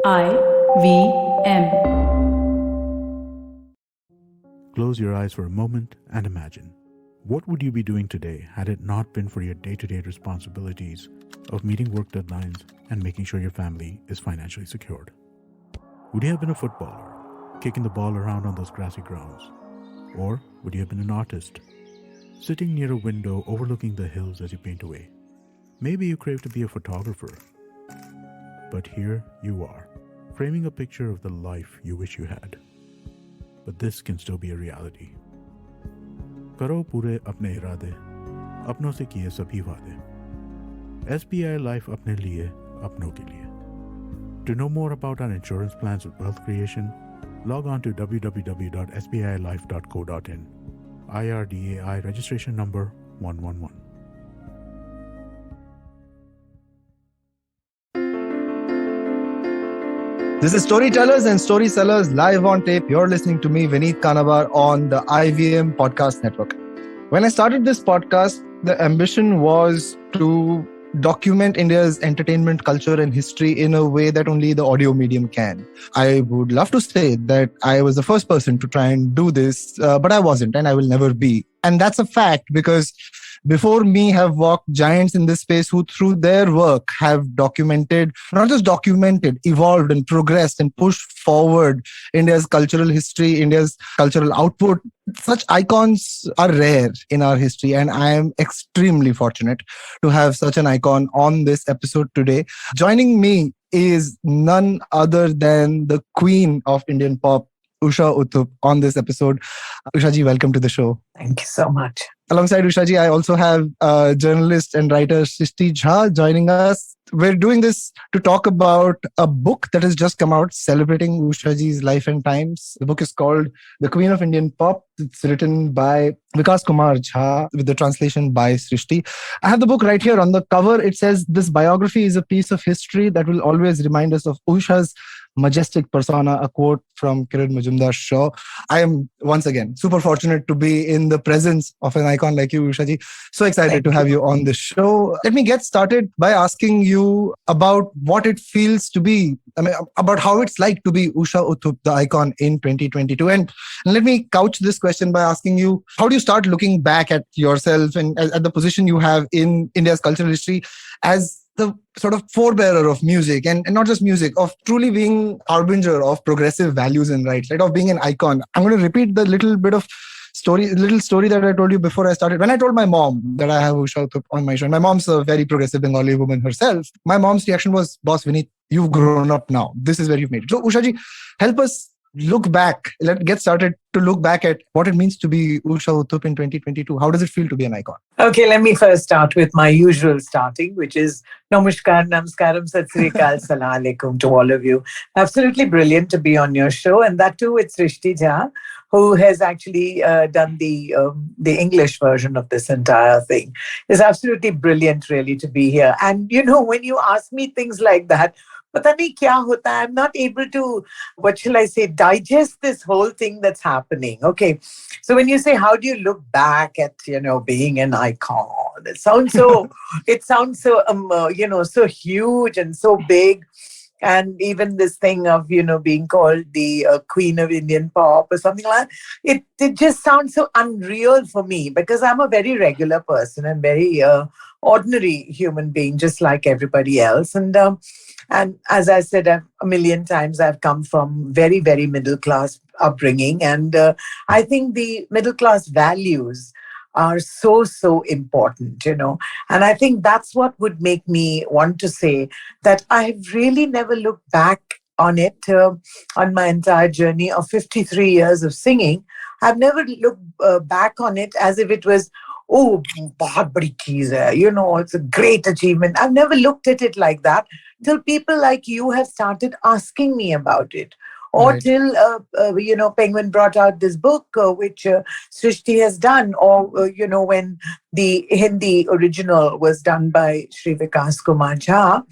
IVM. Close your eyes for a moment and imagine. What would you be doing today had it not been for your day-to-day responsibilities of meeting work deadlines and making sure your family is financially secured? Would you have been a footballer, kicking the ball around on those grassy grounds? Or would you have been an artist, sitting near a window overlooking the hills as you paint away? Maybe you crave to be a photographer. But here you are, framing a picture of the life you wish you had. But this can still be a reality. करो पूरे अपने इरादे, अपनों से किए सभी वादे. SBI Life अपने लिए, अपनों के लिए. To know more about our insurance plans with wealth creation, log on to www.sbilife.co.in. IRDAI registration number 111. This is Storytellers and Storysellers live on tape. You're listening to me, Vineet Kanabar, on the IVM Podcast Network. When I started this podcast, the ambition was to document India's entertainment culture and history in a way that only the audio medium can. I would love to say that I was the first person to try and do this, but I wasn't, and I will never be. And that's a fact because before me have walked giants in this space who through their work have documented, not just documented, evolved and progressed and pushed forward India's cultural history, India's cultural output. Such icons are rare in our history, and I am extremely fortunate to have such an icon on this episode today. Joining me is none other than the queen of Indian pop, Usha Uthup, on this episode. Ushaji, welcome to the show. Thank you so much. Alongside Ushaji, I also have journalist and writer Srishti Jha joining us. We're doing this to talk about a book that has just come out celebrating Ushaji's life and times. The book is called The Queen of Indian Pop. It's written by Vikas Kumar Jha with the translation by Srishti. I have the book right here. On the cover, it says, "This biography is a piece of history that will always remind us of Usha's majestic persona," a quote from Kiran Majumdar's show. I am once again super fortunate to be in the presence of an icon like you, Ushaji. So excited to have you on the show. Let me get started by asking you about what it feels to be, about how it's like to be Usha Uthup, the icon in 2022. And let me couch this question by asking you, how do you start looking back at yourself and at the position you have in India's cultural history as the sort of forebearer of music, and not just music, of truly being harbinger of progressive values and rights, right? Of being an icon. I'm going to repeat the little story that I told you before I started. When I told my mom that I have Usha Uthup on my show, and my mom's a very progressive Bengali woman herself, my mom's reaction was, "Boss Vineet, you've grown up now. This is where you've made it." So Ushaji, help us look back. Let's get started to look back at what it means to be Usha Uthup in 2022. How does it feel to be an icon? Okay, let me first start with my usual starting, which is Namaskar, Namaskaram, Sat Sri Akal, Salam Alaikum to all of you. Absolutely brilliant to be on your show. And that too with Srishti Jha, who has actually done the English version of this entire thing. It's absolutely brilliant, really, to be here. And, when you ask me things like that, pata nahi kya hota, I'm not able to, what shall I say, digest this whole thing that's happening. Okay. So when you say, how do you look back at, being an icon? It sounds so, so huge and so big. And even this thing of, being called the Queen of Indian Pop or something like that, it just sounds so unreal for me because I'm a very regular person and very ordinary human being, just like everybody else. And as I said a million times, I've come from very, very middle class upbringing. And I think the middle class values are so, so important, And I think that's what would make me want to say that I've really never looked back on it, on my entire journey of 53 years of singing. I've never looked back on it as if it was, oh, bahut badi cheez hai, it's a great achievement. I've never looked at it like that till people like you have started asking me about it. Or Right. till, Penguin brought out this book, which Srishti has done, or, when the Hindi original was done by Shri Vikas Kumar Jha,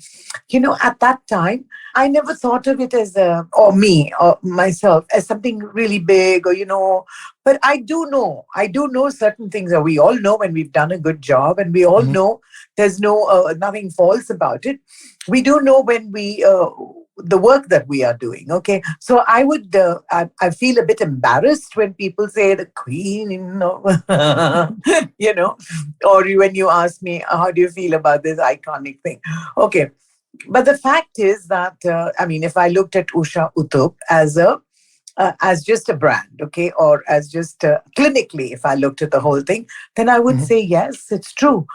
at that time, I never thought of it as, or me, or myself, as something really big, or, but I do know certain things that we all know when we've done a good job, and we all know there's nothing false about it. We do know when we the work that we are doing. Okay, so I would, I feel a bit embarrassed when people say the queen, you know, or when you ask me, how do you feel about this iconic thing? Okay, but the fact is that, I mean, if I looked at Usha Uthup as just a brand, okay, or as just clinically, if I looked at the whole thing, then I would Mhm. say, yes, it's true.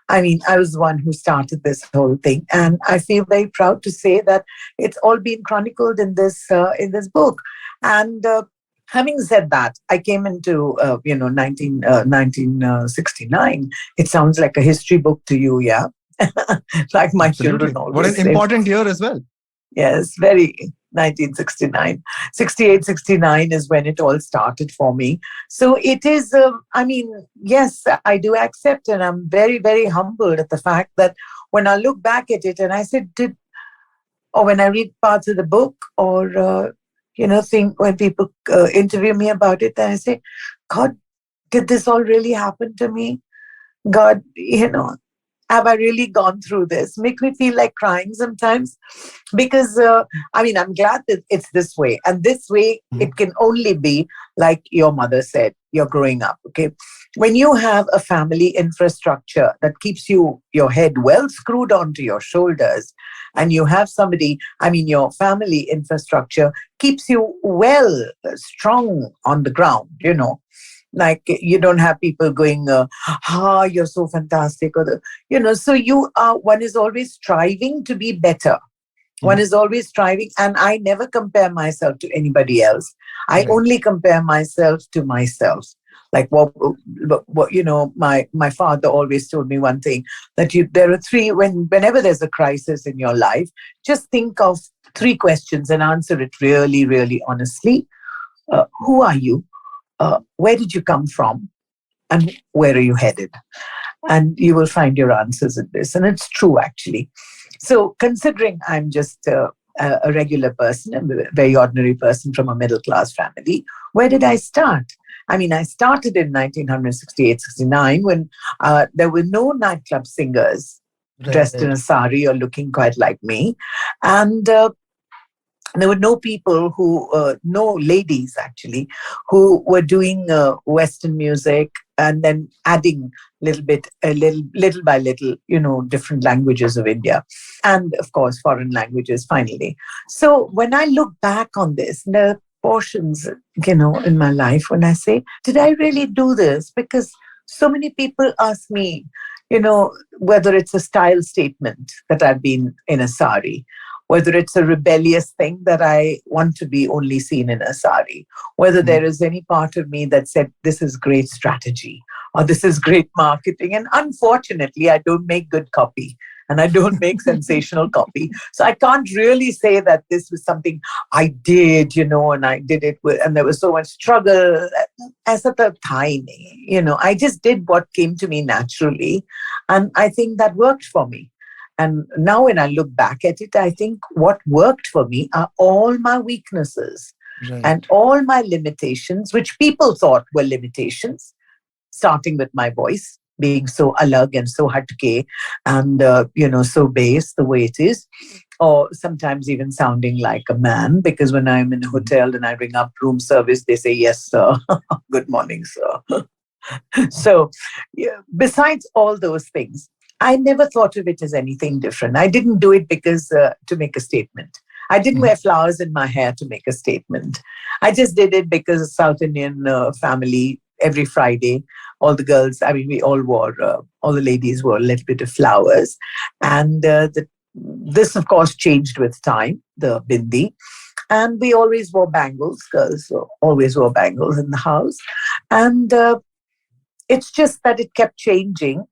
I mean, I was the one who started this whole thing, and I feel very proud to say that it's all been chronicled in this book. And having said that, I came into 1969. It sounds like a history book to you, yeah. Like my children Absolutely. What an always say. important year as well. Yes, very 1969. 68, 69 is when it all started for me. So it is, I mean, yes, I do accept, and I'm very, very humbled at the fact that when I look back at it and I said, or when I read parts of the book, or, think when people interview me about it, then I say, God, did this all really happen to me? God, have I really gone through this? Make me feel like crying sometimes because, I mean, I'm glad that it's this way. And this way, Mhm. it can only be like your mother said, you're growing up. Okay. When you have a family infrastructure that keeps your head well screwed onto your shoulders, and you have somebody, I mean, your family infrastructure keeps you well strong on the ground, like you don't have people going, you're so fantastic, or so one is always striving to be better. One Mhm. is always striving, and I never compare myself to anybody else. I Right. only compare myself to myself. Like what my father always told me one thing, that there are three, whenever there's a crisis in your life, just think of three questions and answer it really, really honestly. Who are you? Where did you come from? And where are you headed? And you will find your answers in this. And it's true, actually. So, considering I'm just a regular person, a very ordinary person from a middle class family, where did I start? I mean, I started in 1968, 69 when there were no nightclub singers Right. dressed in a sari or looking quite like me. And there were no people no ladies actually, who were doing Western music and then adding little by little, different languages of India, and of course foreign languages finally. So when I look back on this, there are portions, in my life when I say, did I really do this? Because so many people ask me, whether it's a style statement that I've been in a sari, whether it's a rebellious thing that I want to be only seen in a sari, whether there Mhm. is any part of me that said, this is great strategy or this is great marketing. And unfortunately, I don't make good copy and I don't make sensational copy. So I can't really say that this was something I did, and I did it with, and there was so much struggle as at the time, I just did what came to me naturally. And I think that worked for me. And now when I look back at it, I think what worked for me are all my weaknesses and Right. all my limitations, which people thought were limitations, starting with my voice being so alag and so hatke and, so bass the way it is, or sometimes even sounding like a man, because when I'm in a Mhm. hotel and I ring up room service, they say, yes, sir. Good morning, sir. So, yeah, besides all those things, I never thought of it as anything different. I didn't do it because to make a statement. I didn't Mhm. wear flowers in my hair to make a statement. I just did it because a South Indian family, every Friday, all the girls, I mean, we all wore, all the ladies wore a little bit of flowers. And this, of course, changed with time, the bindi. And we always wore bangles, girls always wore bangles in the house. And it's just that it kept changing.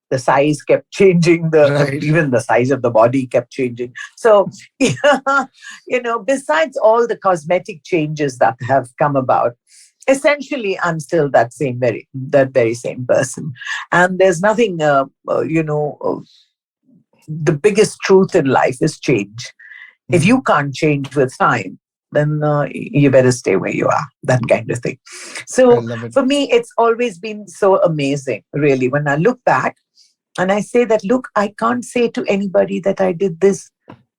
The size kept changing. Right. Even the size of the body kept changing. So, yeah, besides all the cosmetic changes that have come about, essentially, I'm still that very same person. And there's nothing, the biggest truth in life is change. If Mhm. you can't change with time, then you better stay where you are, that kind of thing. I So love it. for me, it's always been so amazing, really, when I look back and I say that, look, I can't say to anybody that I did this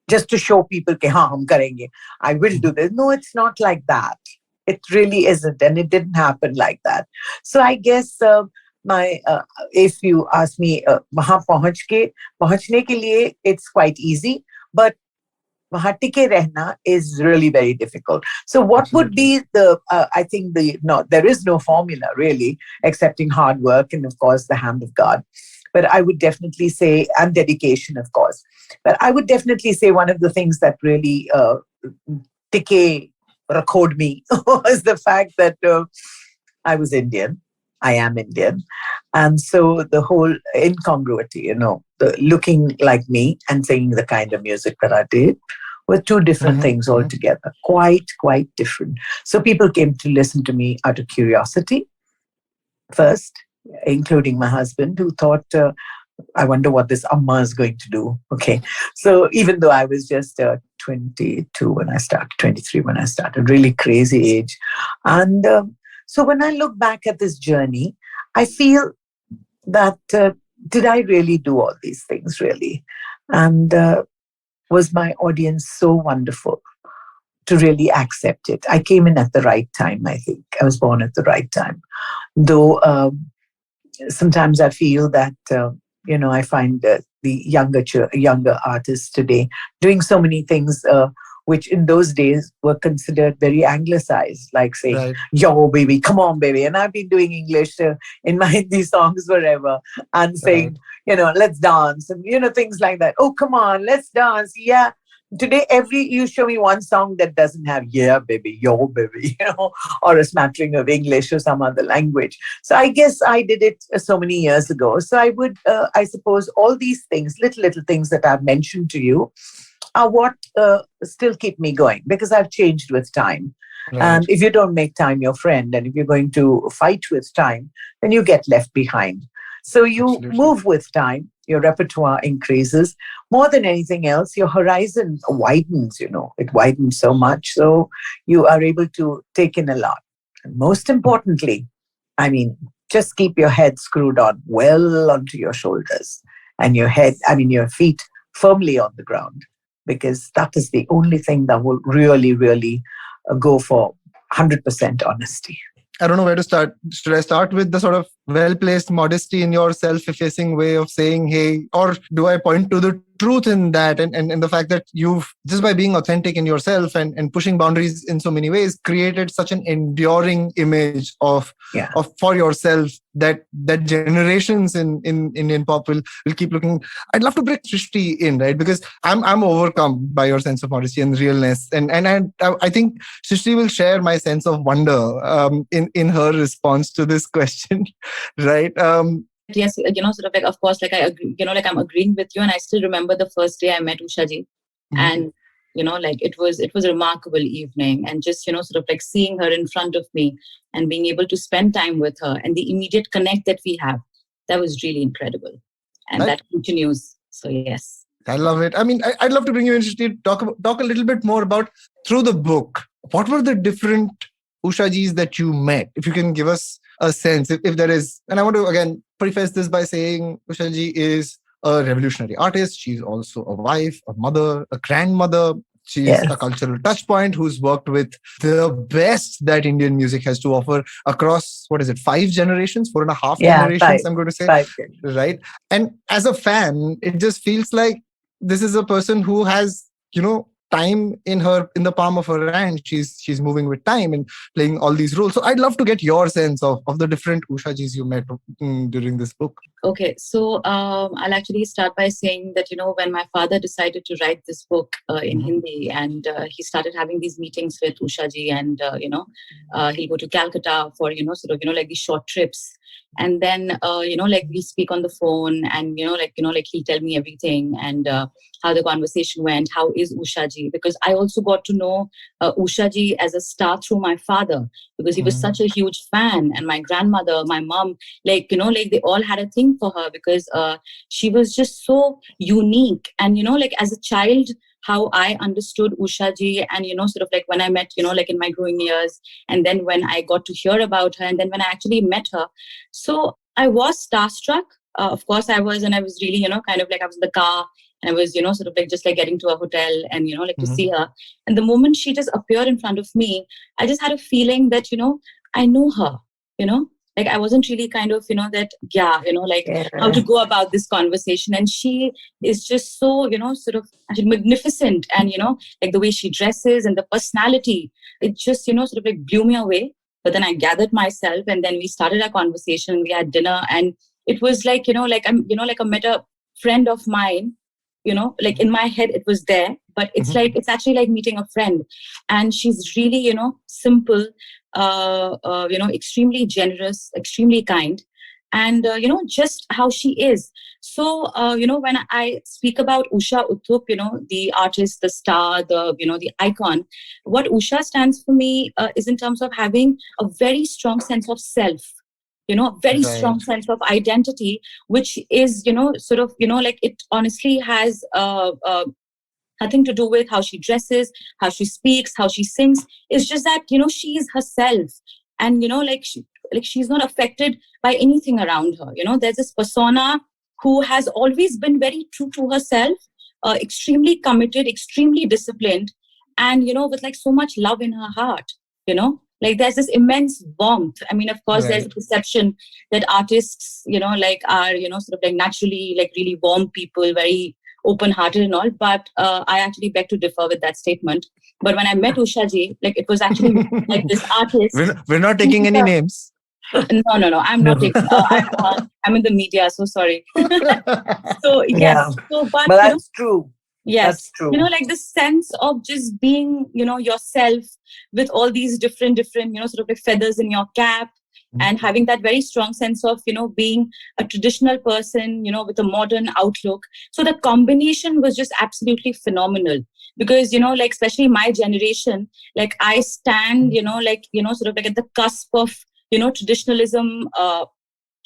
just to show people कि हाँ हम करेंगे. I will do this. No, it's not like that. It really isn't, and it didn't happen like that. So I guess my if you ask me, वहाँ पहुँचने के लिए it's quite easy, but वहाँ टिके रहना is really very difficult. So what would be the, I think no, there is no formula really, excepting hard work and of course the hand of God. But I would definitely say, and dedication, of course. But I would definitely say one of the things that really टिके रखोड me was the fact that I was Indian. I am Indian. And so the whole incongruity, the looking like me and singing the kind of music that I did were two different things altogether. Quite different. So people came to listen to me out of curiosity first, including my husband, who thought, I wonder what this Amma is going to do. Okay. So even though I was just 22 when I started, 23 when I started, really crazy age. And so when I look back at this journey, I feel that did I really do all these things really? And was my audience so wonderful to really accept it? I came in at the right time, I think. I was born at the right time. Though sometimes I feel that, I find the younger artists today doing so many things which in those days were considered very anglicized, like saying, yo, baby, come on, baby. And I've been doing English in my Hindi songs forever and saying, let's dance and, things like that. Oh, come on, let's dance. Yeah. Today, you show me one song that doesn't have, yeah, baby, yo, baby, or a smattering of English or some other language. So I guess I did it so many years ago. So I would, I suppose, all these things, little things that I've mentioned to you, are what still keep me going because I've changed with time. Right. And if you don't make time your friend, and if you're going to fight with time, then you get left behind. So you move with time, your repertoire increases. More than anything else, your horizon widens, it widens so much. So you are able to take in a lot. And most importantly, just keep your head screwed on well onto your shoulders and your feet firmly on the ground, because that is the only thing that will really, really go for 100% honesty. I don't know where to start. Should I start with the sort of well-placed modesty in your self-effacing way of saying, hey, or do I point to the truth in that and the fact that you've, just by being authentic in yourself and pushing boundaries in so many ways, created such an enduring image of for yourself that generations in Indian pop will keep looking. I'd love to bring Srishti in, right? Because I'm overcome by your sense of modesty and realness. And I think Srishti will share my sense of wonder in her response to this question, right? Yes, sort of like, of course, like I agree, I'm agreeing with you. And I still remember the first day I met Ushaji. And, it was a remarkable evening. And just, sort of like seeing her in front of me and being able to spend time with her and the immediate connect that we have, that was really incredible. And that continues. So, yes. I love it. I'd love to bring you in, Srishti, talk a little bit more about, through the book, what were the different Ushajis that you met? If you can give us a sense, if there is. And I want to, again, preface this by saying Ushaji is a revolutionary artist. She's also a wife, a mother, a grandmother. She's a cultural touch point who's worked with the best that Indian music has to offer across, 5 generations, 4.5 generations, 5. I'm going to say. 5. Right. And as a fan, it just feels like this is a person who has, time in the palm of her hand. She's moving with time and playing all these roles. So I'd love to get your sense of the different Ushajis you met during this book. Okay, so I'll actually start by saying that, when my father decided to write this book in Hindi, and he started having these meetings with Ushaji, and, he'll go to Calcutta for, like these short trips. And then, we speak on the phone and, he'll tell me everything and how the conversation went, how is Ushaji? Because I also got to know Ushaji as a star through my father, because he was such a huge fan. And my grandmother, my mom, they all had a thing for her because she was just so unique. And, as a child, how I understood Ushaji and, sort of like when I met, in my growing years, and then when I got to hear about her, and then when I actually met her. So I was starstruck. Of course I was, and I was really, kind of like I was in the car And I was, sort of like just like getting to a hotel and, like to Mhm. see her. And the moment she just appeared in front of me, I just had a feeling that, I know her, like I wasn't really kind of, that, yeah, like how to Yeah. go about this conversation. And she is just so, sort of actually magnificent. And, like the way she dresses and the personality, it just, sort of like blew me away. But then I gathered myself and then we started our conversation. We had dinner and it was like, like I'm, like I met a friend of mine, like in my head it was there, but it's Mhm. like, it's actually like meeting a friend. And she's really, simple, extremely generous, extremely kind. And, just how she is. So, when I speak about Usha Uthup, the artist, the star, the icon, what Usha stands for me is in terms of having a very strong sense of self, a very Right. strong sense of identity, which is, sort of, like it honestly has nothing to do with how she dresses, how she speaks, how she sings. It's just that, she is herself. And, like she's not affected by anything around her. There's this persona who has always been very true to herself, extremely committed, extremely disciplined, and, with like so much love in her heart, like there's this immense warmth. I mean, of course, there's a Right. perception that artists, like are, sort of like naturally like really warm people, very open-hearted and all, but I actually beg to differ with that statement. But when I met Ushaji, like it was actually like this artist. We're not taking any names. No, I'm No. not taking. I'm in the media, so sorry. So Yeah. yes, so but But that's true. yes, That's true. like the sense of just being, yourself with all these different, sort of like feathers in your cap, and having that very strong sense of, being a traditional person, with a modern outlook. So the combination was just absolutely phenomenal because, like, especially my generation, like I stand, like, sort of like at the cusp of, traditionalism,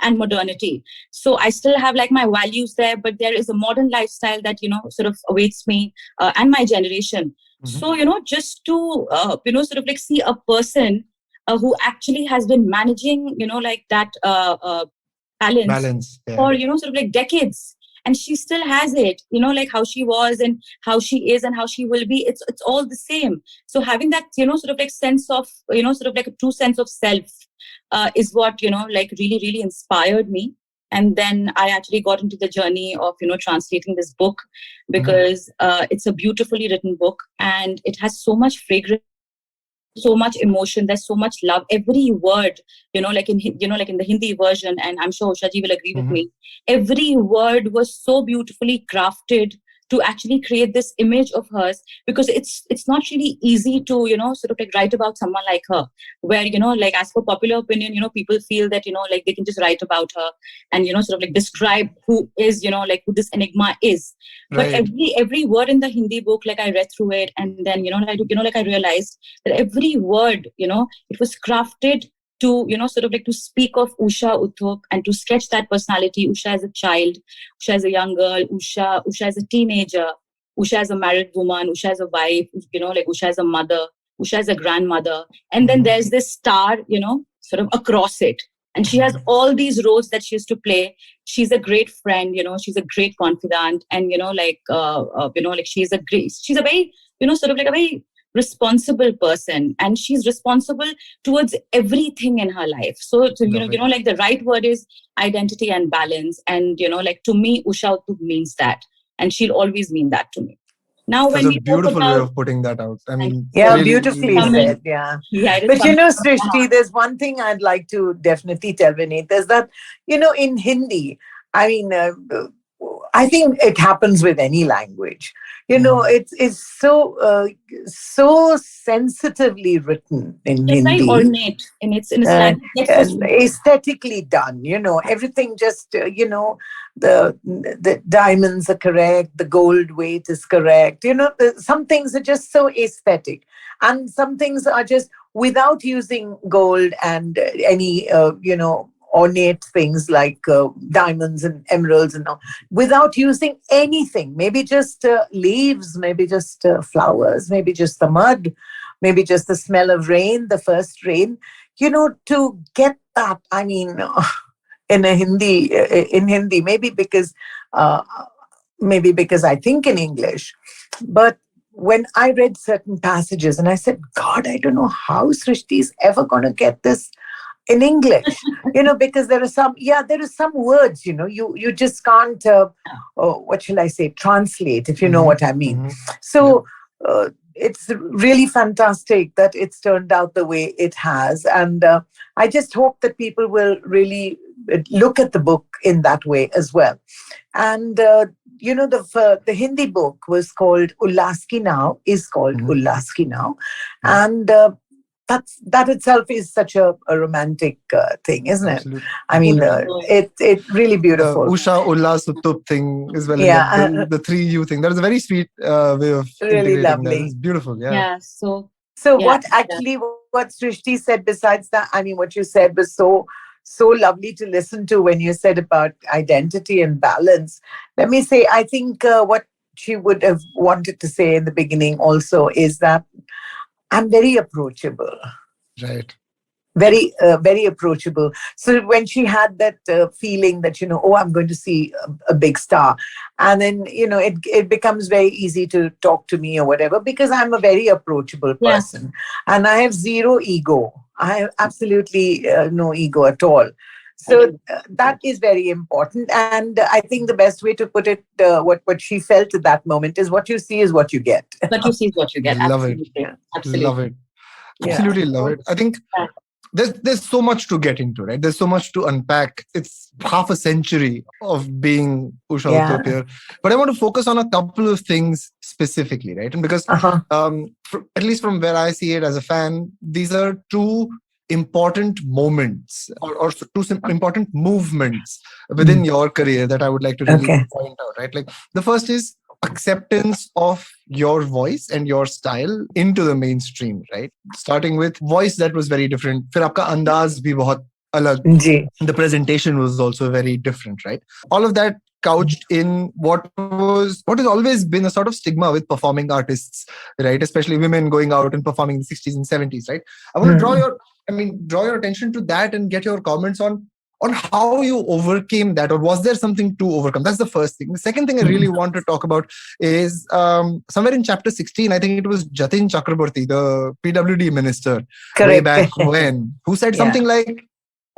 and modernity. So I still have like my values there, but there is a modern lifestyle that, sort of awaits me and my generation. Mhm. So, just to, sort of like see a person who actually has been managing, like that balance Balance. Yeah. for, sort of like decades. And she still has it, like how she was and how she is and how she will be. It's all the same. So having that, sort of like sense of, sort of like a true sense of self is what, like really, really inspired me. And then I actually got into the journey of, translating this book because it's a beautifully written book and it has so much fragrance, so much emotion, there's so much love. Every word, like in like in the Hindi version, and I'm sure Ushaji will agree with Mhm. me, every word was so beautifully crafted to actually create this image of hers, because it's not really easy to, sort of like write about someone like her, where, like as per popular opinion, people feel that, like they can just write about her and, sort of like describe who is, like who this enigma is. But Right. every word in the Hindi book, like I read through it, and then, like I realized that every word, it was crafted to, sort of like to speak of Usha Uthup and to sketch that personality. Usha as a child, Usha as a young girl, Usha as a teenager, Usha as a married woman, Usha as a wife, like Usha as a mother, Usha as a grandmother. And then there's this star, sort of across it. And she has all these roles that she has to play. She's a great friend, she's a great confidant. And, like she's a very, sort of like a very responsible person, and she's responsible towards everything in her life. So Love it. like the right word is identity and balance. And, like to me, Usha Uthup means that. And she'll always mean that to me. Now, That's when a we talk beautiful way about, of putting that out. I thank you mean, so Yeah, much. really, It's really beautifully well coming. said. said. Yeah. Yeah, it is But coming from my Srishti, heart. there's one thing I'd like to definitely tell Vineet is that, in Hindi, I mean, I think it happens with any language. Mhm. It's so sensitively written in It's very Hindi, ornate in its uh, language. That's so and sweet. aesthetically done. Everything just the diamonds are correct, the gold weight is correct. Some things are just so aesthetic, and some things are just without using gold and any ornate things like diamonds and emeralds and all, without using anything, maybe just leaves, maybe just flowers, maybe just the mud, maybe just the smell of rain, the first rain, to get that. I mean, in Hindi, maybe because uh, maybe because I think in English. But when I read certain passages and I said, God, I don't know how Srishti is ever going to get this in English, because there are some words, you just can't, what shall I say, translate, if you know what I mean. So it's really fantastic that it's turned out the way it has. And I just hope that people will really look at the book in that way as well. And, the Hindi book was called Ullaski Now, is called Ullaski Now. And that itself is such a romantic thing, isn't Absolutely. it? I mean, it's really beautiful. The Usha Uthup thing as well. Yeah. The 3U thing. That is a very sweet way of Really integrating lovely. that. It's beautiful. Yeah. Yeah. So what Srishti said besides that, I mean, what you said was so lovely to listen to when you said about identity and balance. Let me say, I think what she would have wanted to say in the beginning also is that I'm very approachable. Right. Very, very approachable. So when she had that feeling that, I'm going to see a big star, and then, it becomes very easy to talk to me or whatever, because I'm a very approachable person and I have zero ego. I have absolutely no ego at all. So that is very important. And I think the best way to put it, what she felt at that moment, is what you see is what you get. What you see is what you get. Love Absolutely. it. Absolutely. Love it. Absolutely love it. I think there's so much to get into, right? There's so much to unpack. It's half a century of being Usha Uthup here. But I want to focus on a couple of things specifically, right? And because at least from where I see it as a fan, these are two important moments or two important movements within your career that I would like to really point out, right? Like the first is acceptance of your voice and your style into the mainstream, right? Starting with voice that was very different. Fir aapka andaz bhi bahut alag. The presentation was also very different, right? All of that couched in what has always been a sort of stigma with performing artists, right? Especially women going out and performing in the 60s and 70s, right? I want to draw your attention to that and get your comments on how you overcame that, or was there something to overcome? That's the first thing. The second thing I really want to talk about is somewhere in chapter 16, I think it was Jatin Chakraborty, the PWD minister, way back when, who said something like,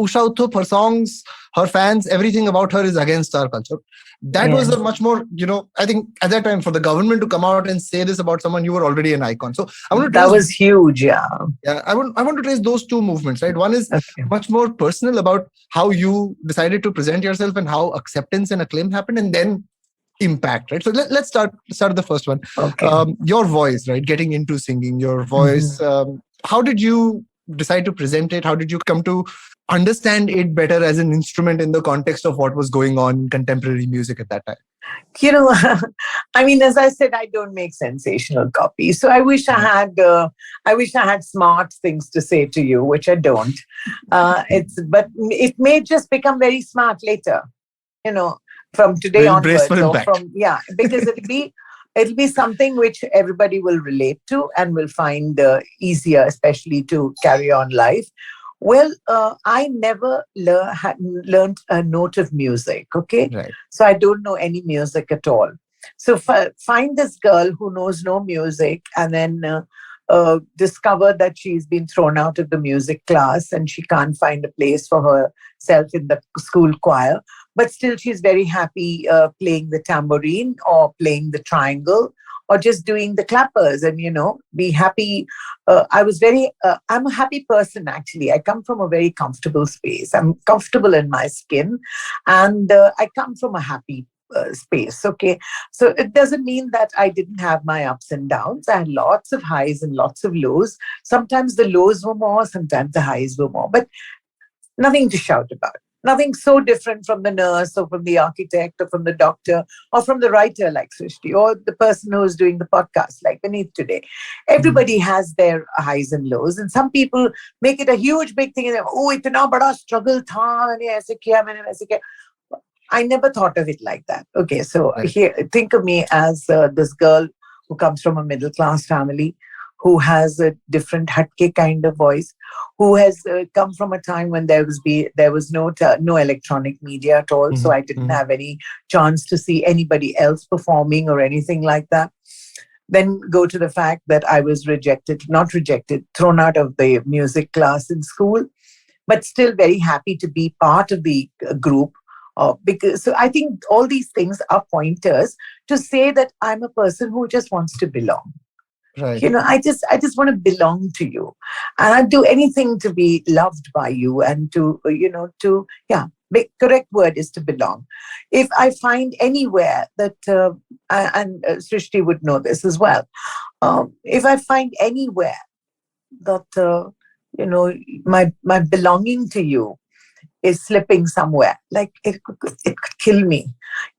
Usha Uthup, her songs, her fans, everything about her is against our culture. That was a much more, I think at that time, for the government to come out and say this about someone, you were already an icon. So I want to that was huge, Yeah, I want to trace those two movements, right? One is much more personal about how you decided to present yourself and how acceptance and acclaim happened, and then impact, right? So let's start with the first one. Your voice, right? Getting into singing, your voice. How did you decide to present it? How did you come to understand it better as an instrument in the context of what was going on in contemporary music at that time? I mean, as I said, I don't make sensational copies. So I wish I had smart things to say to you, which I don't. But it may just become very smart later, from today onwards, because it'll be something which everybody will relate to and will find easier, especially to carry on life. Well, I never learned a note of music, okay? Right. So I don't know any music at all. So find this girl who knows no music, and then discover that she's been thrown out of the music class and she can't find a place for herself in the school choir. But still she's very happy playing the tambourine or playing the triangle or just doing the clappers and, be happy. I'm a happy person, actually. I come from a very comfortable space. I'm comfortable in my skin, and I come from a happy space. Okay. So it doesn't mean that I didn't have my ups and downs. I had lots of highs and lots of lows. Sometimes the lows were more, sometimes the highs were more, but nothing to shout about. Nothing so different from the nurse or from the architect or from the doctor or from the writer like Srishti or the person who's doing the podcast like Vineet today. Everybody has their highs and lows, and some people make it a huge big thing. And itna bada struggle tha, maine aise kiya, maine aise kiya. I never thought of it like that. Okay, so here, think of me as this girl who comes from a middle class family, who has a different hatke kind of voice, who has come from a time when there was no electronic media at all, so I didn't have any chance to see anybody else performing or anything like that. Then go to the fact that I was not rejected, thrown out of the music class in school, but still very happy to be part of the group. So I think all these things are pointers to say that I'm a person who just wants to belong. Right. I just want to belong to you, and I'd do anything to be loved by you, and correct word is to belong. If I find anywhere that, and Srishti would know this as well, if I find anywhere that, my belonging to you is slipping somewhere, like it could kill me.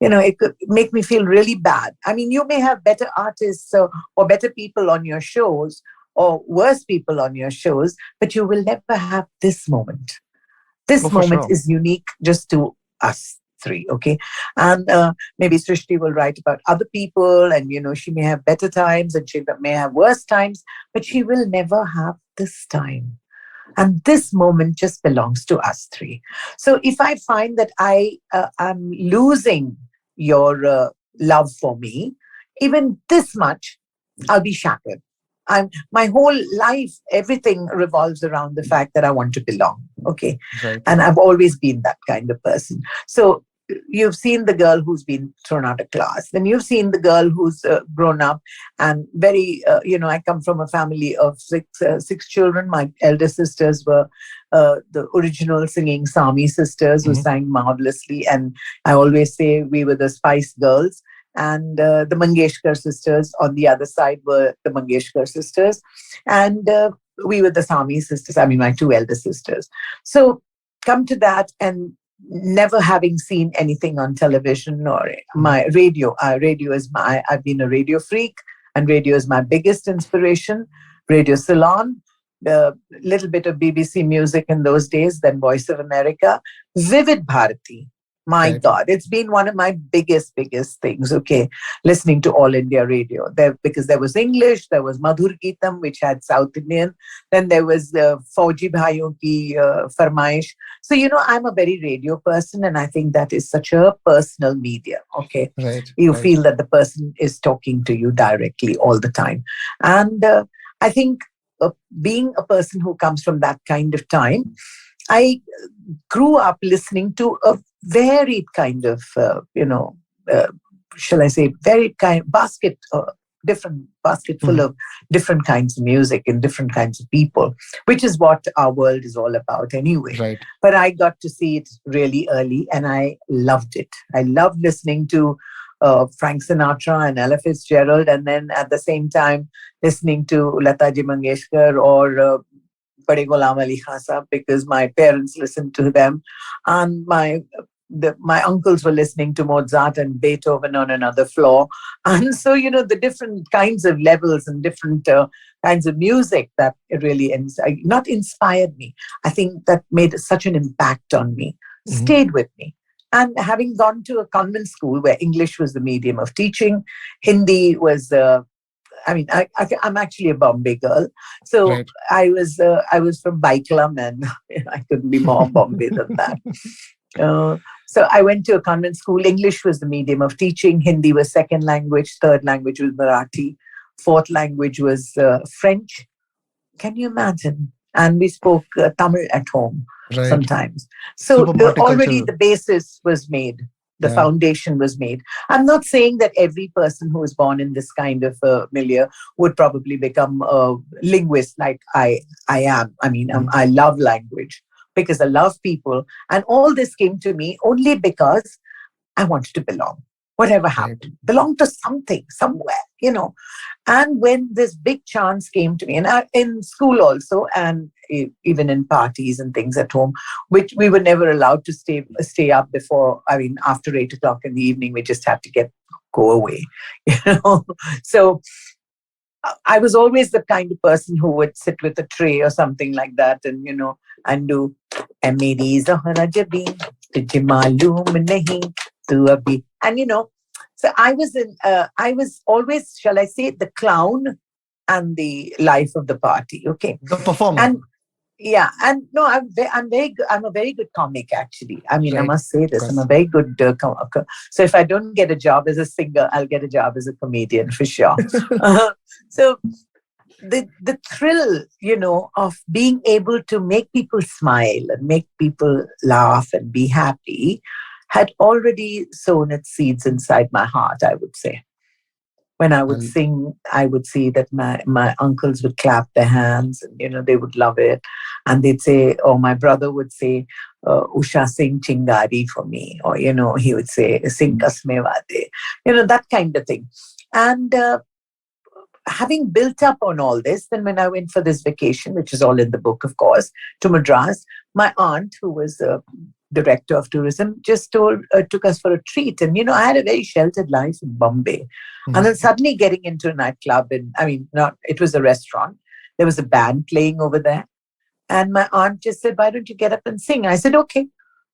It could make me feel really bad. I mean, you may have better artists or better people on your shows or worse people on your shows, but you will never have this moment. This Oh, for moment sure. is unique just to us three, okay? And maybe Srishti will write about other people, and she may have better times and she may have worse times, but she will never have this time. And this moment just belongs to us three. So if I find that I am losing your love for me, even this much, I'll be shattered. My whole life, everything revolves around the fact that I want to belong. Okay. Right. And I've always been that kind of person. So you've seen the girl who's been thrown out of class. Then you've seen the girl who's grown up and I come from a family of six children. My elder sisters were the original singing Sami sisters who sang marvelously. And I always say we were the Spice Girls. And the Mangeshkar sisters on the other side were the Mangeshkar sisters. And we were the Sami sisters. I mean, my two elder sisters. So come to that, and never having seen anything on television or my radio. I've been a radio freak, and radio is my biggest inspiration. Radio Ceylon, a little bit of BBC music in those days, then Voice of America, Vivid Bharati. My Right. God, it's been one of my biggest things, okay, listening to All India Radio. Because there was English, there was Madhur Geetam, which had South Indian, then there was the Fauji Bhaiyon ki Farmaish. So, I'm a very radio person, and I think that is such a personal media, okay? Right. You right. feel that the person is talking to you directly all the time. And I think being a person who comes from that kind of time, I grew up listening to a varied kind of, shall I say, varied kind different basket full of different kinds of music and different kinds of people, which is what our world is all about anyway. Right. But I got to see it really early, and I loved it. I loved listening to Frank Sinatra and Ella Fitzgerald, and then at the same time listening to Lata Ji Mangeshkar or Bade Ghulam Ali Khan Sahab, because my parents listened to them, and my uncles were listening to Mozart and Beethoven on another floor. And so, the different kinds of levels and different kinds of music that really not inspired me. I think that made such an impact on me, stayed with me. And having gone to a convent school where English was the medium of teaching, Hindi was I'm actually a Bombay girl, so Right. I was from Baiklam, and I couldn't be more Bombay than that. So I went to a convent school. English was the medium of teaching. Hindi was second language. Third language was Marathi. Fourth language was French. Can you imagine? And we spoke Tamil at home sometimes. So already the basis was made. The foundation was made. I'm not saying that every person who is born in this kind of milieu would probably become a linguist like I am. I mean, I love language because I love people. And all this came to me only because I wanted to belong. Whatever happened, belong to something, somewhere, And when this big chance came to me, and in school also, and even in parties and things at home, which we were never allowed to stay up before, after 8:00 in the evening, we just had to go away, So I was always the kind of person who would sit with a tray or something like that, and, and do, and so I was always, shall I say, the clown and the life of the party. Okay. The performer. And yeah, and no, I'm very good. I'm a very good comic, actually. I mean, I Right. must say this. Of I'm a course. very good so if I don't get a job as a singer, I'll get a job as a comedian for sure. So the thrill, of being able to make people smile and make people laugh and be happy had already sown its seeds inside my heart, I would say. When I would Well, sing, I would see that my uncles would clap their hands and, they would love it. And they'd say, or my brother would say, Usha, sing Chingari for me. Or, he would say, sing Kasme Wade. That kind of thing. And having built up on all this, then when I went for this vacation, which is all in the book, of course, to Madras, my aunt, who was the director of tourism, just took us for a treat. And, I had a very sheltered life in Bombay. And then suddenly getting into a nightclub, it was a restaurant. There was a band playing over there. And my aunt just said, why don't you get up and sing? I said, okay.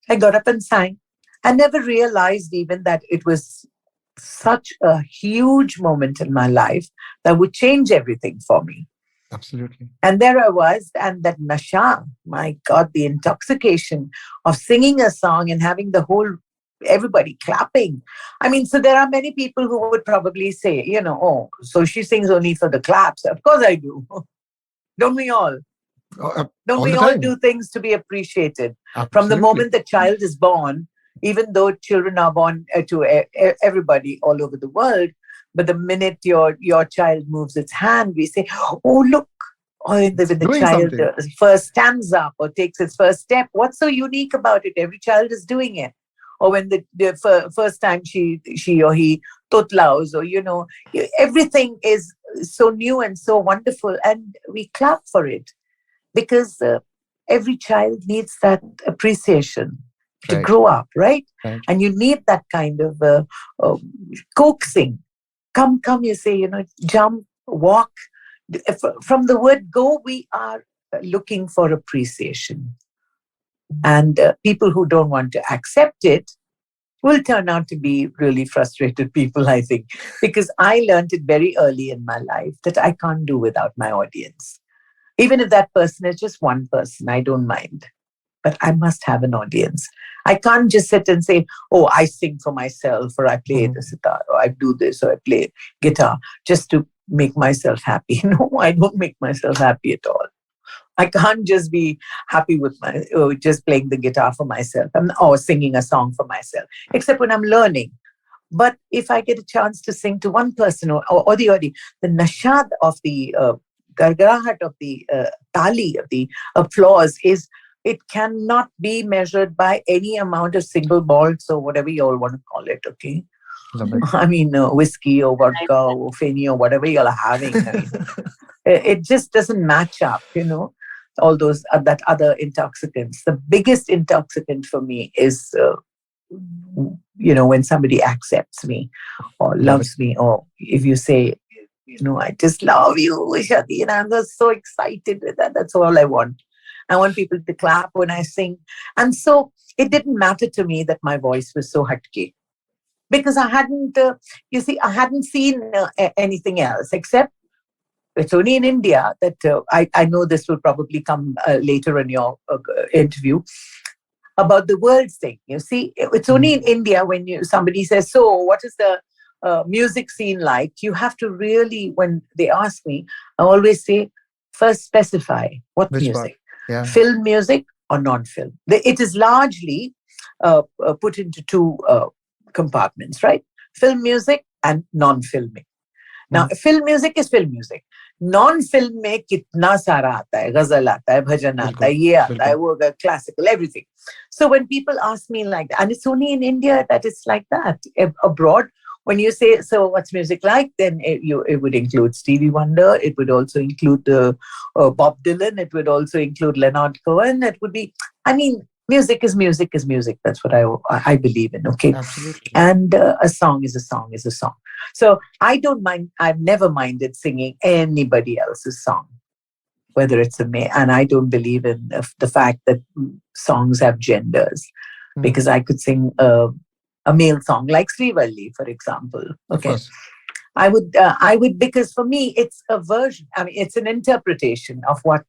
I got up and sang. I never realized even that it was such a huge moment in my life that would change everything for me. Absolutely. And there I was, and that nasha, my God, the intoxication of singing a song and having everybody clapping. So there are many people who would probably say, oh, so she sings only for the claps. Of course I do. Don't we all? Don't all we the all time. do things to be appreciated? Absolutely. From the moment the child is born, even though children are born to everybody all over the world, but the minute your child moves its hand, we say, oh, look. Or when the child first stands up or takes its first step, what's so unique about it? Every child is doing it. Or when the first time she or he totlaus, or, everything is so new and so wonderful. And we clap for it because every child needs that appreciation to grow up, right? And you need that kind of coaxing. Come, you say, jump, walk. From the word go, we are looking for appreciation. And people who don't want to accept it will turn out to be really frustrated people, I think, because I learned it very early in my life that I can't do without my audience. Even if that person is just one person, I don't mind. But I must have an audience. I can't just sit and say, oh, I sing for myself, or I play the sitar, or I do this, or I play guitar just to make myself happy. No, I don't make myself happy at all. I can't just be happy with just playing the guitar for myself or singing a song for myself, except when I'm learning. But if I get a chance to sing to one person or the nashad of the gargarahat of the tali, of the applause it cannot be measured by any amount of single malts or whatever you all want to call it, okay? Whiskey or vodka or Feni or whatever you all are having. It just doesn't match up, all those that other intoxicants. The biggest intoxicant for me is, when somebody accepts me or loves me, or if you say, I just love you, Ushaji, and I'm just so excited with that. That's all I want. I want people to clap when I sing. And so it didn't matter to me that my voice was so hatke. Because I hadn't, I hadn't seen anything else except it's only in India that I know this will probably come later in your interview about the words thing. You see, it's only in India when somebody says, so what is the music scene like? You have to really, when they ask me, I always say, first specify what Which music. Yeah. Film music or non-film. It is largely put into two compartments, right? Film music and non-filming. Now, film music is film music. Non-film में कितना सारा आता है, ghazal आता है, bhajan आता है, ये आता है, वो classical, everything. So when people ask me like that, and it's only in India that it's like that. Abroad, when you say, so what's music like? Then it would include Stevie Wonder. It would also include Bob Dylan. It would also include Leonard Cohen. It would be, music is music is music. That's what I believe in, okay? Absolutely. And a song is a song is a song. So I don't mind, I've never minded singing anybody else's song, whether it's a male. And I don't believe in the fact that songs have genders, because I could sing a male song like Srivalli, for example. Okay. I would, because for me, it's a version. I mean, it's an interpretation of what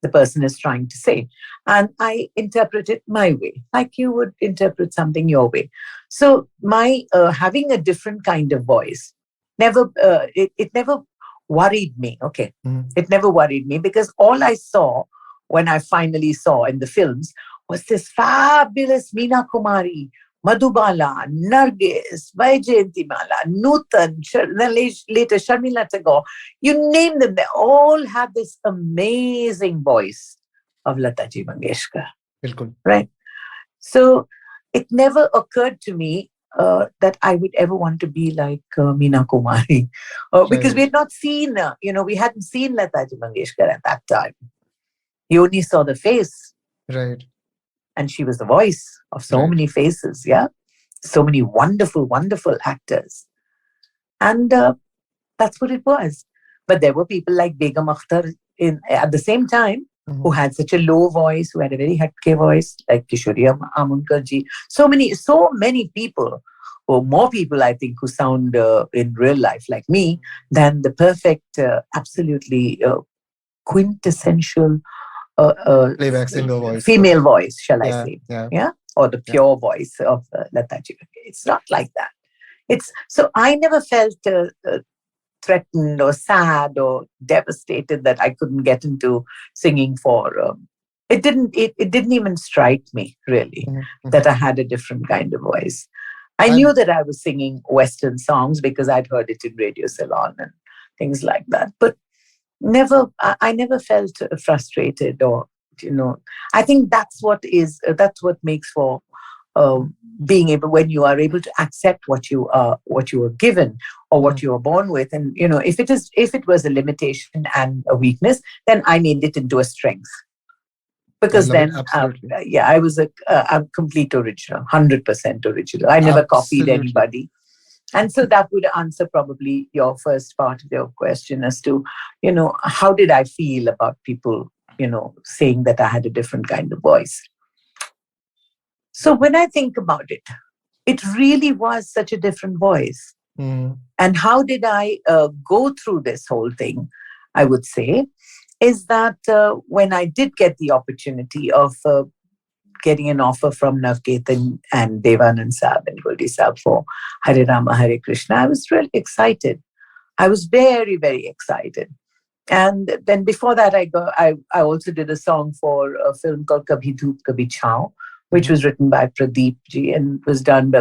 the person is trying to say. And I interpret it my way, like you would interpret something your way. So my having a different kind of voice it never worried me. Okay. It never worried me because all I saw when I finally saw in the films was this fabulous Meena Kumari, Madhubala, Nargis, Vaijayantimala, Nutan, then later Sharmila Tagore. You name them, they all have this amazing voice of Lataji Mangeshkar. Bilkul. Right? So it never occurred to me that I would ever want to be like Meena Kumari. Because we had not seen, we hadn't seen Lataji Mangeshkar at that time. You only saw the face. Right. And she was the voice of so many faces, yeah? So many wonderful, wonderful actors. And that's what it was. But there were people like Begum Akhtar at the same time who had such a low voice, who had a very hatke voice, like Kishori Amunkar ji. So many people, or more people, I think, who sound in real life like me, than the perfect, absolutely quintessential playback singer voice. Female voice, shall I say. Yeah. Or the pure voice of Lataji. It's not like that. So I never felt threatened or sad or devastated that I couldn't get into singing for. It didn't even strike me, really, that I had a different kind of voice. I knew that I was singing Western songs because I'd heard it in Radio Ceylon and things like that. But I never felt frustrated or, I think that's what makes for being able, when you are able to accept what you are given or what you are born with. And, if it was a limitation and a weakness, then I made it into a strength. Because then, I was a complete original, 100% original. I never copied anybody. And so that would answer probably your first part of your question as to, how did I feel about people, saying that I had a different kind of voice. So when I think about it, it really was such a different voice. And how did I go through this whole thing, I would say, is that when I did get the opportunity of getting an offer from Navketan and Devanand Saab and Goldi Saab for Hare Rama, Hare Krishna, I was really excited. I was very, very excited. And then before that, I also did a song for a film called Kabhi Dhoop Kabhi Chhaon, which was written by Pradeep ji and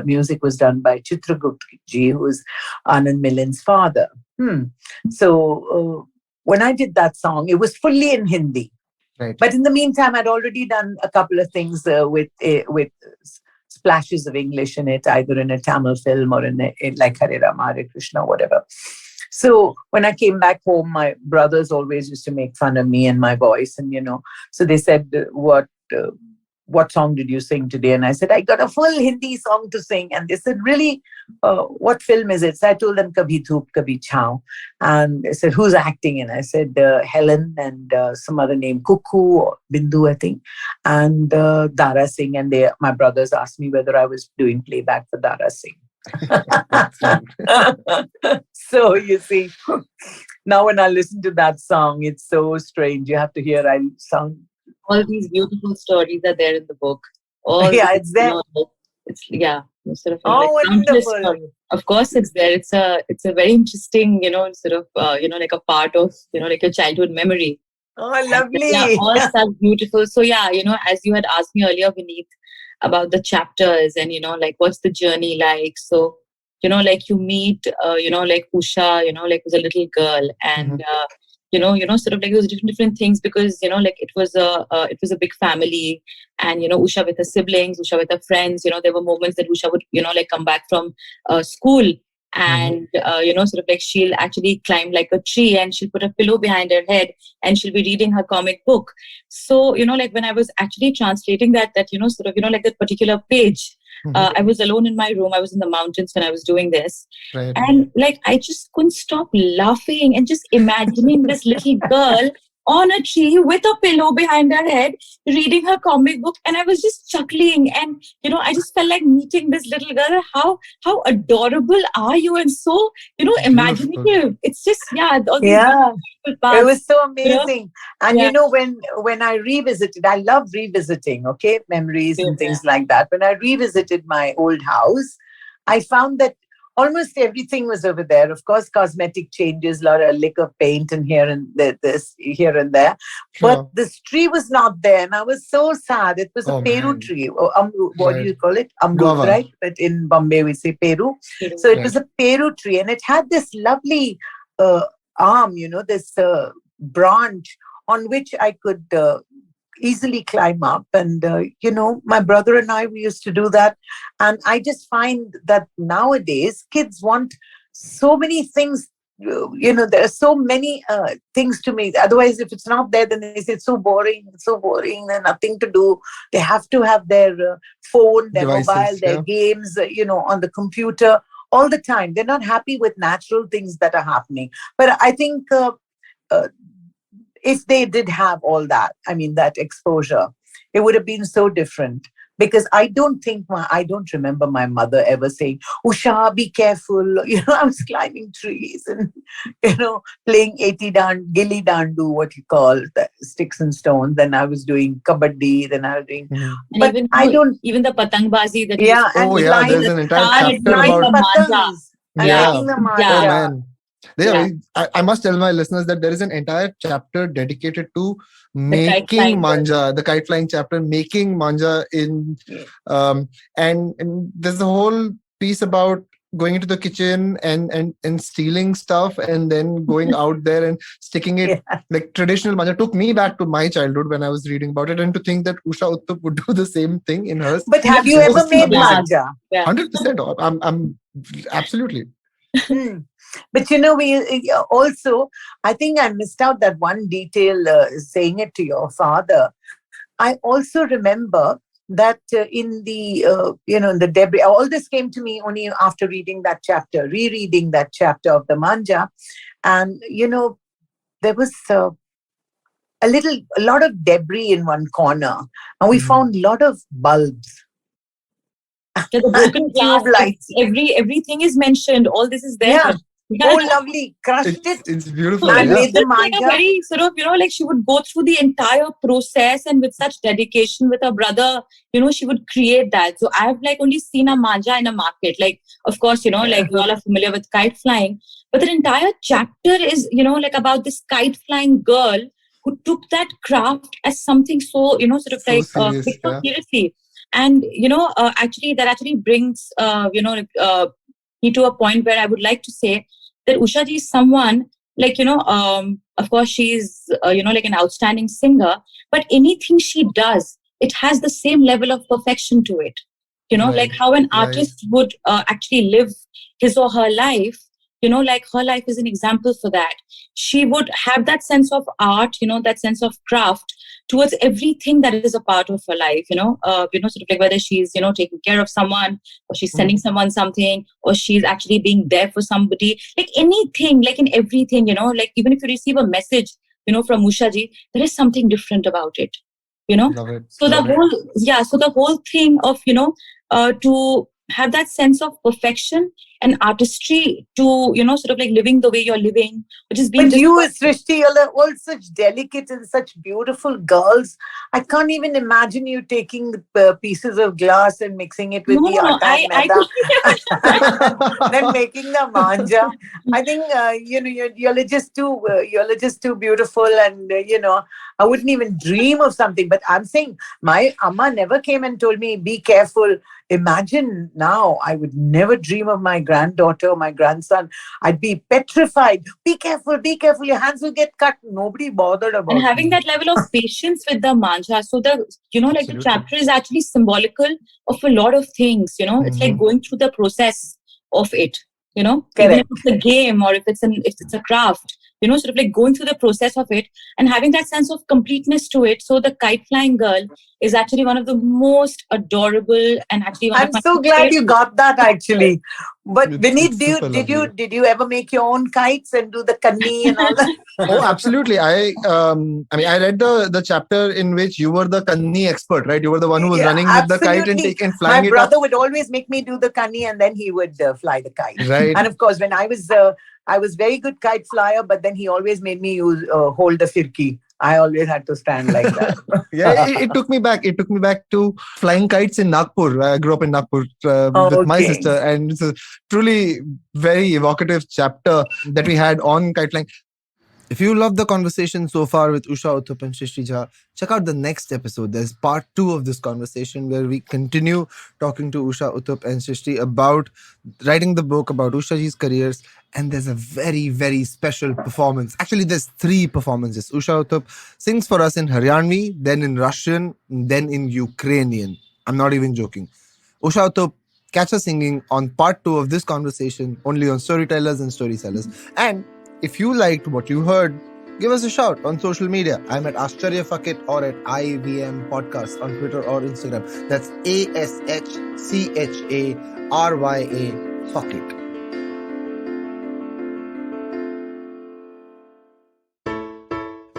music was done by Chitragut ji, who is Anand Milan's father. So when I did that song, it was fully in Hindi. Right. But in the meantime, I'd already done a couple of things with splashes of English in it, either in a Tamil film or in like Hare Rama, Hare Krishna, whatever. So when I came back home, my brothers always used to make fun of me and my voice. And, so they said, what song did you sing today? And I said, I got a full Hindi song to sing. And they said, really? What film is it? So I told them, Kabhi Dhoop, Kabhi Chhaon. And they said, who's acting? And I said, Helen and some other name, Kuku or Bindu, I think, and Dara Singh. And my brothers asked me whether I was doing playback for Dara Singh. So you see, now when I listen to that song, it's so strange. You have to hear I sound. All these beautiful stories are there in the book. It's there. Sort of wonderful. Of course, it's there. It's a very interesting, sort of, like a part of, like your childhood memory. Oh, lovely. And, all such beautiful. So as you had asked me earlier, Vineet, about the chapters and, like what's the journey like. So, like you meet, like Usha, like was a little girl and, sort of like those different things because, like it was a big family and, Usha with her siblings, Usha with her friends, there were moments that Usha would, like come back from school and, sort of like she'll actually climb like a tree and she'll put a pillow behind her head and she'll be reading her comic book. So, like when I was actually translating that, sort of, like that particular page, I was alone in my room. I was in the mountains when I was doing this. Right. And like, I just couldn't stop laughing and just imagining this little girl on a tree with a pillow behind her head, reading her comic book. And I was just chuckling. And, I just felt like meeting this little girl. How adorable are you? And so, Beautiful. imaginative. It's just, all these Yeah. beautiful parts. It was so you know? amazing. And Yeah. when I revisited, I love revisiting, okay, memories and things like that. When I revisited my old house, I found that almost everything was over there. Of course, cosmetic changes, a lick of paint and here and here and there. Sure. But this tree was not there. And I was so sad. It was a Oh, Peru man. tree. Or what do Right. you call it? Amrut, Guava. right? But in Bombay, we say Peru. So it was a Peru tree. And it had this lovely arm, this branch on which I could easily climb up. And, my brother and I, we used to do that. And I just find that nowadays kids want so many things. There are so many things to make. Otherwise, if it's not there, then they say it's so boring, there's nothing to do. They have to have their phone, their Devices, mobile, their games, on the computer all the time. They're not happy with natural things that are happening. But I think if they did have all that, that exposure, it would have been so different. Because I don't remember my mother ever saying, Usha, be careful. I was climbing trees and, playing gilli dandu, what you call the sticks and stones. Then I was doing kabaddi. Then I was doing, but even the patangbazi that there's an entire chapter about patangs and making the manja. Oh man. I must tell my listeners that there is an entire chapter dedicated to making manja, the kite flying chapter, making manja and there's a whole piece about going into the kitchen and stealing stuff and then going out there and sticking it like traditional manja. Took me back to my childhood when I was reading about it, and to think that Usha Uthup would do the same thing in hers. But have you ever made manja? 100%. I'm absolutely. But we also, I think I missed out that one detail, saying it to your father. I also remember that in the in the debris, all this came to me only after reading that chapter, rereading that chapter of the manja, and there was a lot of debris in one corner, and we found a lot of bulbs. The broken glass, lights. Everything is mentioned. All this is there. Oh, lovely. Crushed it. It's beautiful. And made the manja. Very sort of, like she would go through the entire process, and with such dedication with her brother, she would create that. So I've only seen a manja in a market. Of course, like you all are familiar with kite flying, but the entire chapter is, about this kite flying girl who took that craft as something so, seriously. And, actually, that actually brings, me to a point where I would like to say that Ushaji is someone, of course, she's, an outstanding singer, but anything she does, it has the same level of perfection to it. Like how an artist would actually live his or her life, her life is an example for that. She would have that sense of art, that sense of craft towards everything that is a part of her life, sort of whether she's, taking care of someone, or she's sending someone something, or she's actually being there for somebody, anything, in everything, even if you receive a message, from Ushaji, there is something different about it, Love it. So the whole thing of, to have that sense of perfection and artistry to, sort of living the way you're living, which is being. But you, Srishti, are all such delicate and such beautiful girls. I can't even imagine you taking pieces of glass and mixing it with the atta and maida, then making the manja. I think you're just too beautiful, and I wouldn't even dream of something. But I'm saying my amma never came and told me, be careful. Imagine now, I would never dream of my granddaughter or my grandson. I'd be petrified. Be careful, your hands will get cut. Nobody bothered about it. And having that level of patience with the manja. So the, the chapter is actually symbolical of a lot of things, it's like going through the process of it, even if it's a game or if it's a craft, sort of like going through the process of it and having that sense of completeness to it. So the Kite Flying Girl is actually one of the most adorable and actually one I'm of my so glad you got that actually. But It's Vineet, super lovely. did you ever make your own kites and do the kanni and all that? Oh, absolutely. I mean, I read the chapter in which you were the kanni expert, right? You were the one who was Yeah, running with the kite and absolutely. flying My it up. brother would always make me do the kanni and then he would fly the kite. Right. And of course, when I was very good kite flyer, but then he always made me hold the firki. I always had to stand like that. Yeah, it took me back. It took me back to flying kites in Nagpur. I grew up in Nagpur with my Okay. sister, and it's a truly very evocative chapter that we had on kite flying. If you love the conversation so far with Usha Uthup and Srishti Jha, check out the next episode. There's part 2 of this conversation where we continue talking to Usha Uthup and Srishti about writing the book, about Ushaji's careers. And there's a very, very special performance. Actually, there's 3 performances. Usha Uthup sings for us in Haryanvi, then in Russian, then in Ukrainian. I'm not even joking. Usha Uthup, catch her singing on part 2 of this conversation, only on Storytellers and Storysellers. And if you liked what you heard, give us a shout on social media. I'm at Ashcharya Fakit or at IVM Podcast on Twitter or Instagram. That's ASHCHARYA Fakit.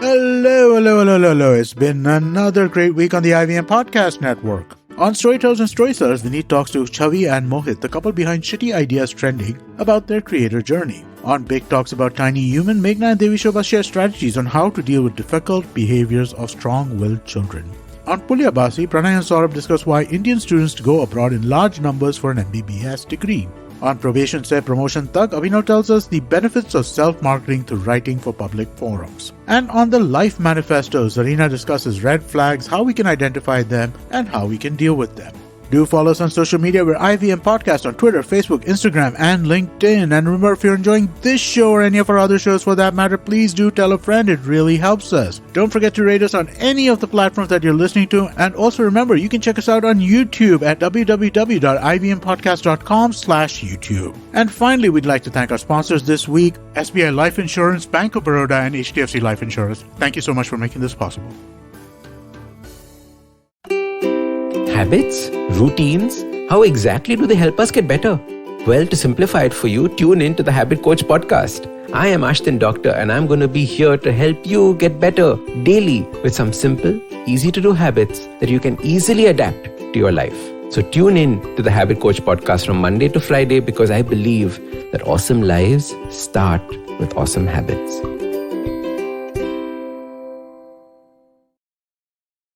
Hello. It's been another great week on the IVM Podcast Network. On Storytellers and Storysellers, Vineet talks to Chavi and Mohit, the couple behind Shitty Ideas Trending, about their creator journey. On Big Talks About Tiny Human, Meghna and Devi Shobha share strategies on how to deal with difficult behaviors of strong-willed children. On Pulya Basi, Pranay and Saurabh discuss why Indian students go abroad in large numbers for an MBBS degree. On Probation Se Promotion Tak, Abhinav tells us the benefits of self-marketing through writing for public forums. And on the Life Manifesto, Zarina discusses red flags, how we can identify them, and how we can deal with them. Do follow us on social media. We're IVM Podcast on Twitter, Facebook, Instagram, and LinkedIn. And remember, if you're enjoying this show or any of our other shows for that matter, please do tell a friend. It really helps us. Don't forget to rate us on any of the platforms that you're listening to. And also remember, you can check us out on YouTube at www.ivmpodcast.com/YouTube. And finally, we'd like to thank our sponsors this week, SBI Life Insurance, Bank of Baroda, and HDFC Life Insurance. Thank you so much for making this possible. Habits? Routines? How exactly do they help us get better? Well, to simplify it for you, tune in to the Habit Coach podcast. I am Ashton Doctor and I'm going to be here to help you get better daily with some simple, easy to do habits that you can easily adapt to your life. So tune in to the Habit Coach podcast from Monday to Friday because I believe that awesome lives start with awesome habits.